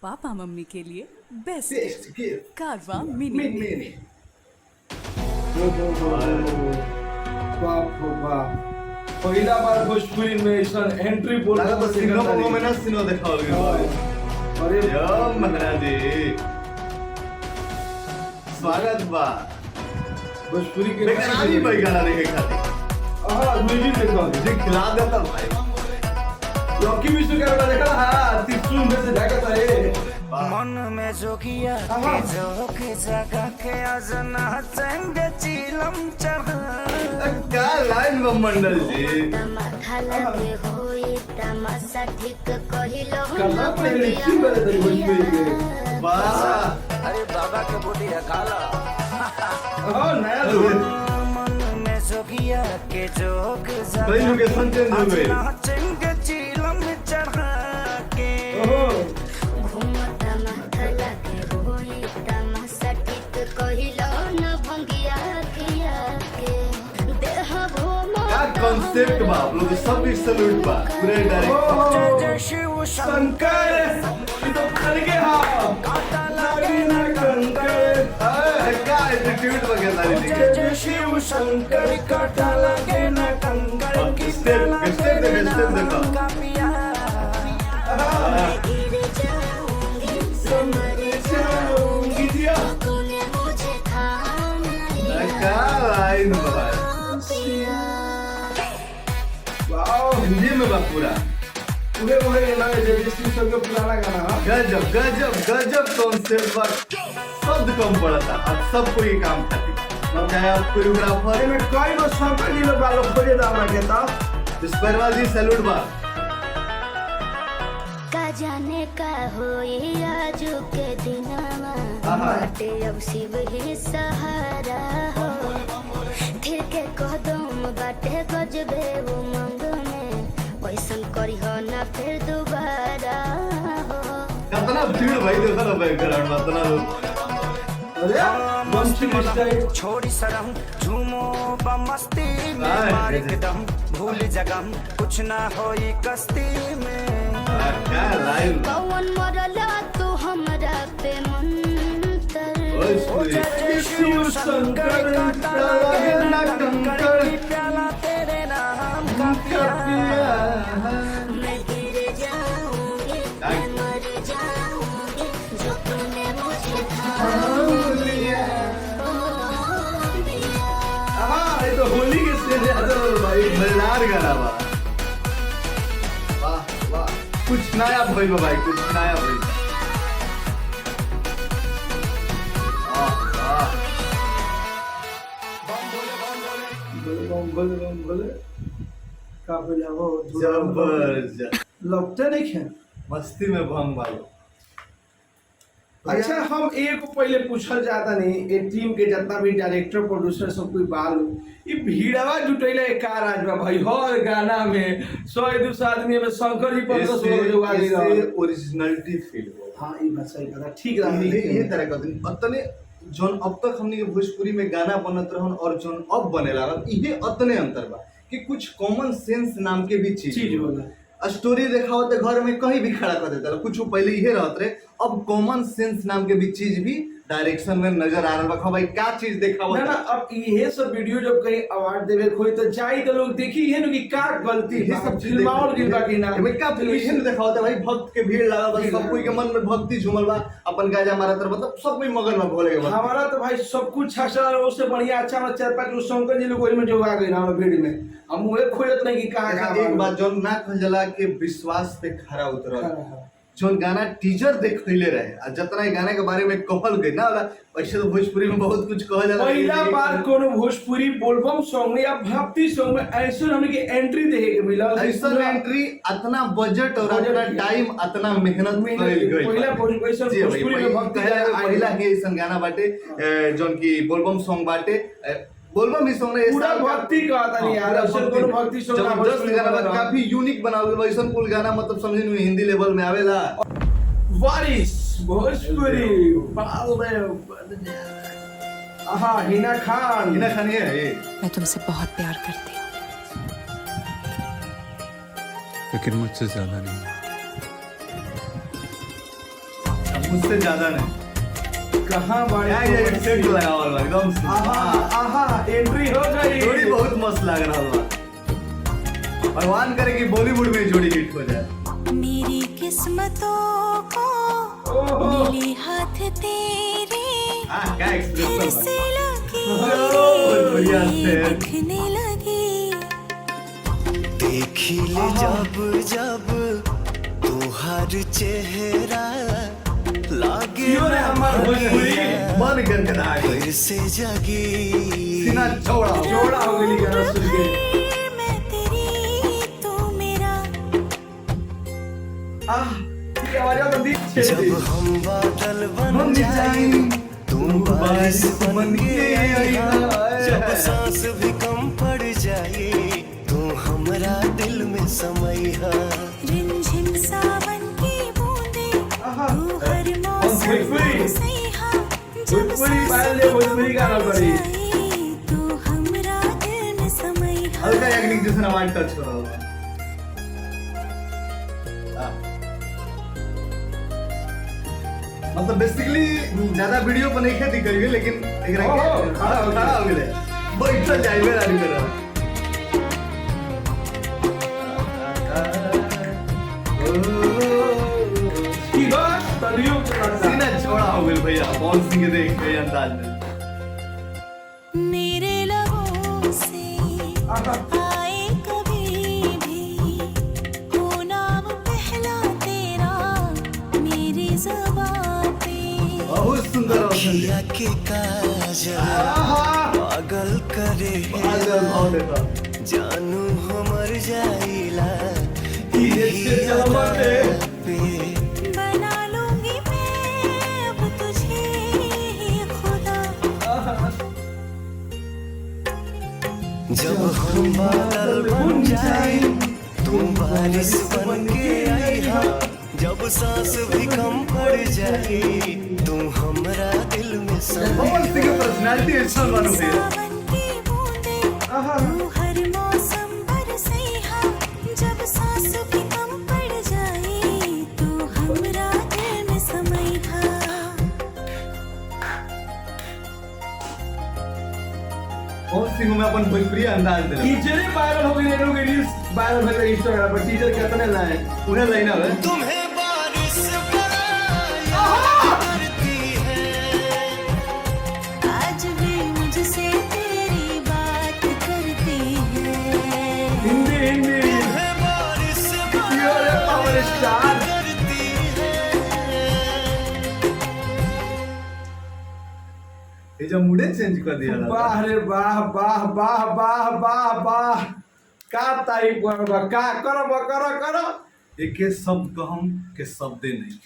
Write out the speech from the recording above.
Papa mummy के लिए best Best gift. कारवा मिनी। Mini. बाप रे बाप, पहिला बार भोजपुरी में ऐसा एंट्री बोल लगा तो सिंगापुर में ना सिनो देखा होगा। अरे यो महाराजी, स्वागत बा। भोजपुरी के लेकिन आनी भाई गाना देखे खाते। हाँ म्यूजिक देखो मुझे खिला देता भाई। लॉकी विश्वकर्मा देखा हाँ तिरछुल में से ढका था ये मन में जोगिया के जोक जगा के अजना चंगे चिलम चढ़ा क्या लाइन बम मंडल जी। करना पड़ेगा इसी बारे में भोजपुरी के वाह, अरे बाबा के बूटी है काला हाँ नया लोग मन में जोगिया के जोक भाई जगा लोकेशन चेंज हो गई। अजना चंगे चिलम चढ़ा के ओहो क्या कॉन्सेप्ट बा, आप लोग सब एक सैल्यूट बा पूरे डायरेक्ट। जय जय शिव शंकर ये तो कर के हाँ काटा लागी ना कंकर क्या एटीट्यूड वगैरह जय देखिए। जय शिव शंकर काटा लगे न कंकर की स्टेप देखो। का पिया क्या लाइन बा, वाओ हिंदी में बा पूरा। पूरे पूरे गाना है जयश्री सर का पुराना गाना हाँ गजब गजब गजब कॉन्सेप्ट बा, शब्द कम पड़ा था। अब सबको ये काम करती, चाहे आप कोरियोग्राफर अरे मैं कई बार शंकर जी में बालों खोजे दाम लगे था स्परवा जी सैल्यूट बा। का जाने का होई आजू के दिनमा बाटे अब शिव ही सहारा हो थिर के कदम बाटे गजबे उमंग में वैसन करी हो ना फिर दोबारा हो कितना भीड़ भाई देखो ना बैकग्राउंड में इतना लोग। अरे मस्ती मस्ती स्टाइल छोड़ी शरम झूमो बमस्ती में आए, मार गजब। एकदम भूल जगम कुछ ना होई कस्ती में क्या लाइन बा। कौन मरला तू हमरा पे मंतर ओए सुनी। जय शिव शंकर काटा लगे न कंकर की प्याला तेरे नाम का पिया मैं गिर जाऊंगी मैं मर जाऊंगी जो तूने मुझे थाम लिया हाँ ये तो होली के स्टेज है अदर भाई मजेदार गाना बा। वाह वाह, कुछ नया भइल बा भाई, कुछ नया भइल। वाह वाह, बोले का बोला वो जबरदस्त, लगता नहीं है मस्ती में भंग भाई। अच्छा हम एक पहले पूछल जाता नहीं ये टीम के जितना भी डायरेक्टर प्रोड्यूसर सब कोई बाल ये भीड़वा जुटैले का राज बा भाई हर गाना में 100-200 आदमी में शंकर जी पर इससे जो गाली रहा ओरिजिनलिटी फील हो। हां ये बात सही कहा ठीक रहा ये तरह का दिन अतने जोन अब तक हमने के भोजपुरी में गाना बनत रहन और जोन अब बनेला इहे अतने अंतर बा कि कुछ कॉमन सेंस नाम के भी चीज होला स्टोरी देखाओ तो घर में कहीं भी खड़ा कर देता कुछ पहले ये रहते रहे। अब कॉमन सेंस नाम के भी चीज भी डायरेक्शन में नजर आ रहा है। भाई क्या चीज देखाओ ना ना अब ये सब वीडियो जब कहीं अवार्ड देवे कोई तो जाई तो लोग देखी ये कि का गलती ये है सब फिल्माओ गिर बाकी ना एमे का फिल्म देखाओ तो भाई भक्त के भीड़ लगा बस सब कोई के मन में भक्ति झूमल बा अपन गाजा मारत रह मतलब सब कोई मगन में भोले के बाद हमारा तो भाई सब कुछ अच्छा उससे बढ़िया अच्छा हम 4-5 लोग शंकर जी लोग वही में जो आ गए ना भीड़ में हम वो खोजत नहीं कि कहां एक बात जोन ना खंजला के विश्वास पे खरा उतरल जोन गाना टीचर देखले रहे आ जतना ई गाना के बारे में कहल गई ना वैसे तो भोजपुरी में बहुत कुछ कहल जाला। पहला बार कोनो भोजपुरी बोलबम सॉन्ग में या भक्ति सॉन्ग में ऐसे हमने की एंट्री देखे के मिला ऐसा एंट्री इतना बजट और इतना टाइम इतना मेहनत कइल गई। पहला भोजपुरी में भक्ति पहला ही ऐसा गाना बाटे जोन की बोलबम सॉन्ग बाटे बोलबम ही सॉन्ग है पूरा भक्ति का आता नहीं यार ऐसे कोनो भक्ति सॉन्ग ना जबरदस्त गाना बा काफी यूनिक बनावल वैसा कुल गाना मतलब समझे नहीं हिंदी लेवल में आवेला। वारिस भोजपुरी हाँ हिना खान है ये मैं तुमसे बहुत प्यार करती हूँ लेकिन मुझसे ज्यादा नहीं। उससे ज्यादा नहीं कहाँ बड़े यार ये सेट लगावल बा एकदम आहा आहा एंट्री हो गई। जोड़ी बहुत मस्त लग रहा बा। भगवान करे कि बॉलीवुड में जोड़ी हिट हो जाए। मेरी किस्मतों को ओहो। मिले हाथ तेरे हाँ क्या फिर एक्सप्रेशन से लगी बहुत बढ़िया से। दिखने लगी देखी ले जब जब तुहार चेहरा लागे क्यों रे हमार भोजपुरी मन गनगना गई फिर से जगी सीना चौड़ा हो गया। जोड़ा हो गई गाना सुन के। मैं तेरी तू मेरा आह ये आवाज तो दी जब हम बादल बन बन जाए जाए तुम बारिश बन के आईना जब आए। सांस भी कम पड़ जाए तू हमरा दिल में समैहा रिमझिम सावन की बूंदे आहा। तू हर मौसम भोजपुरी। का सैहा जब भोजपुरी पायल ले भोजपुरी गाना पड़ी। तू हमरा दिल में समैहा हल्का एक्टिंग जैसे आवाज टच हो रहा होगा। मतलब बेसिकली ज्यादा वीडियो पर नहीं खेती करिए लेकिन एकरा ओहो, के खड़ा हो गेले बैठल जाइबे रानी मेरा की बात तलियों पे लगता। सीना चौड़ा हो गेल भैया कौन सी के देख के अंदाज में मेरे लबों से आहा। आए कभी भी हो नाम पहला तेरा मेरी ज़बान पे बहुत सुंदर रोशन किया के काजल आहा पागल करे आजल भाव देता जानू हमर जाइला ये से चलमते। पे बना लूंगी मैं अब तुझे ही खुदा जब हम बादल बन जाए तुम बारिश बन के आईहा जब सांस भी कम पड़ जाए तू हमरा दिल में समा बहुत सी की पर्सनालिटी अच्छा बन गई सावन की बूंदे आहा तू हर मौसम बरसैहा जब सांस भी कम पड़ जाए तू हमरा दिल में समैहा बहुत सी में अपन भोजपुरी अंदाज दे टीचर वायरल हो गई लोग रील्स वायरल हो गई इंस्टाग्राम पर टीचर कितने लाए उन्हें लाइन आवे तुम्हें बारिश करती है आज भी मुझसे तेरी बात करती है हिंदी हिंदी तुम्हें बारिश प्योर पावर स्टार करती है ये जो मूडे चेंज कर दिया वाह रे वाह वाह वाह वाह वाह वाह का तारीफ करबा का करब करो करो एके शब्द कहम के शब्दे नहीं